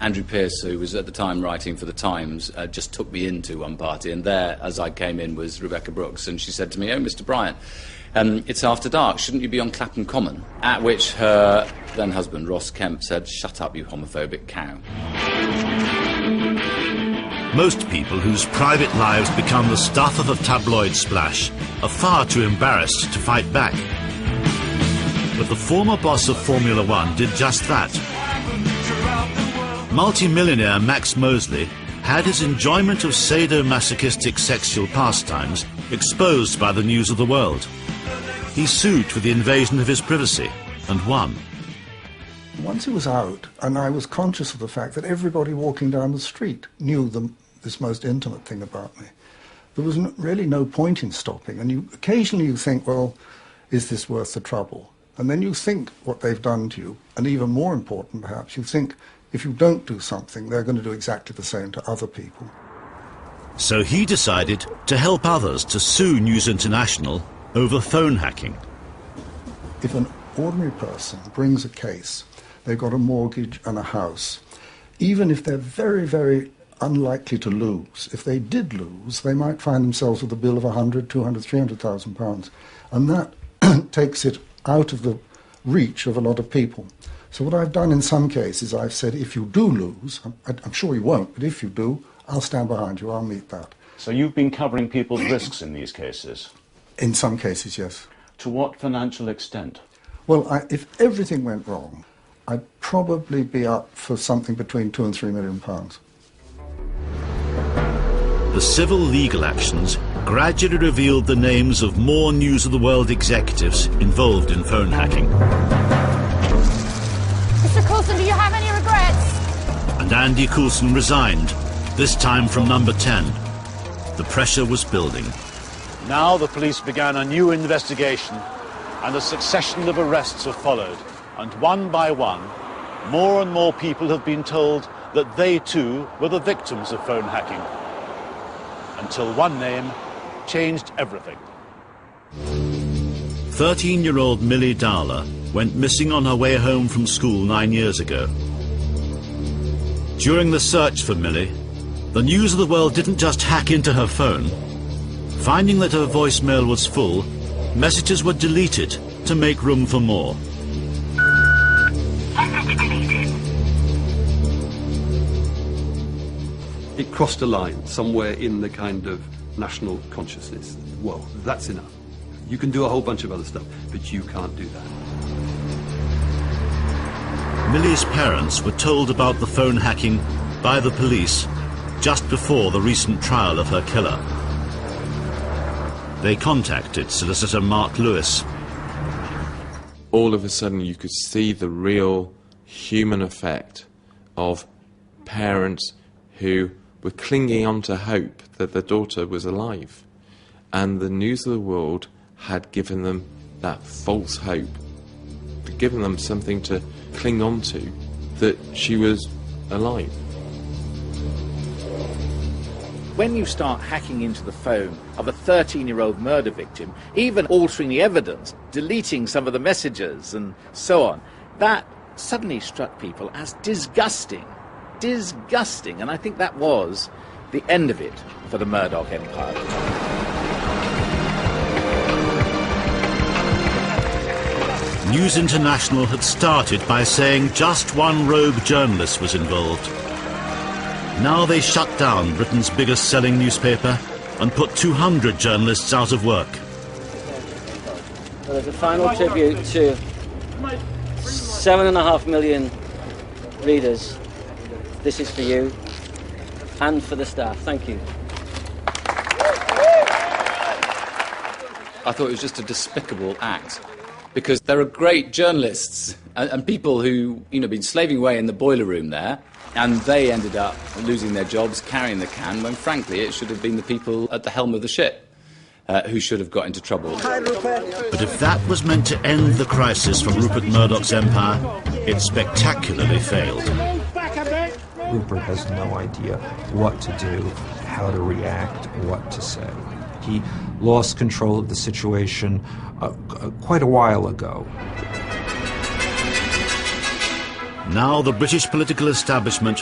Andrew Pearce, who was at the time writing for The Times, just took me into one party, and there, as I came in, was Rebecca Brooks, and she said to me, "Oh, Mr. Bryant, it's after dark, shouldn't you be on Clapham Common?" At which her then-husband, Ross Kemp, said, "Shut up, you homophobic cow." Most people whose private lives become the stuff of a tabloid splash are far too embarrassed to fight back. But the former boss of Formula One did just that. Multi-millionaire Max Mosley had his enjoyment of sadomasochistic sexual pastimes exposed by the news of the world. He sued for the invasion of his privacy and won. Once it was out, and I was conscious of the fact that everybody walking down the street knew this most intimate thing about me, there was really no point in stopping. And occasionally you think, well, is this worth the trouble? And then you think what they've done to you, and even more important perhaps, you think if you don't do something, they're going to do exactly the same to other people. So he decided to help others to sue News International over phone hacking. If an ordinary person brings a case, they've got a mortgage and a house, even if they're very, very unlikely to lose, if they did lose, they might find themselves with a bill of 100, 200, 300,000 pounds. And that takes it out of the reach of a lot of people. So what I've done in some cases, I've said, if you do lose, I'm sure you won't, but if you do, I'll stand behind you, I'll meet that. So you've been covering people's risks in these cases? In some cases, yes. To what financial extent? Well, if everything went wrong, I'd probably be up for something between £2 and £3 million. The civil legal actions gradually revealed the names of more News of the World executives involved in phone hacking. Mr. Coulson, do you have any regrets? And Andy Coulson resigned, this time from number 10. The pressure was building. Now the police began a new investigation, and a succession of arrests have followed. And one by one, more and more people have been told that they too were the victims of phone hacking. Until one name changed everything. 13-year-old Millie Dowler went missing on her way home from school 9 years ago. During the search for Millie, the News of the World didn't just hack into her phone. Finding that her voicemail was full, messages were deleted to make room for more. It crossed a line somewhere in the kind of national consciousness. Whoa, that's enough. You can do a whole bunch of other stuff, but you can't do that. Millie's parents were told about the phone hacking by the police just before the recent trial of her killer. They contacted solicitor Mark Lewis. All of a sudden you could see the real human effect of parents who were clinging on to hope that their daughter was alive. And the News of the World had given them that false hope, given them something to cling on to, that she was alive. When you start hacking into the phone of a 13-year-old murder victim, even altering the evidence, deleting some of the messages and so on, that suddenly struck people as disgusting. Disgusting. And I think that was the end of it for the Murdoch empire. News International had started by saying just one rogue journalist was involved. Now they shut down Britain's biggest selling newspaper and put 200 journalists out of work. Well, as a final tribute to 7.5 million readers, this is for you and for the staff. Thank you. I thought it was just a despicable act, because there are great journalists and people who, been slaving away in the boiler room there, and they ended up losing their jobs, carrying the can, when frankly it should have been the people at the helm of the ship who should have got into trouble. But if that was meant to end the crisis from Rupert Murdoch's empire, it spectacularly failed. Rupert has no idea what to do, how to react, what to say. He lost control of the situation quite a while ago. Now the British political establishment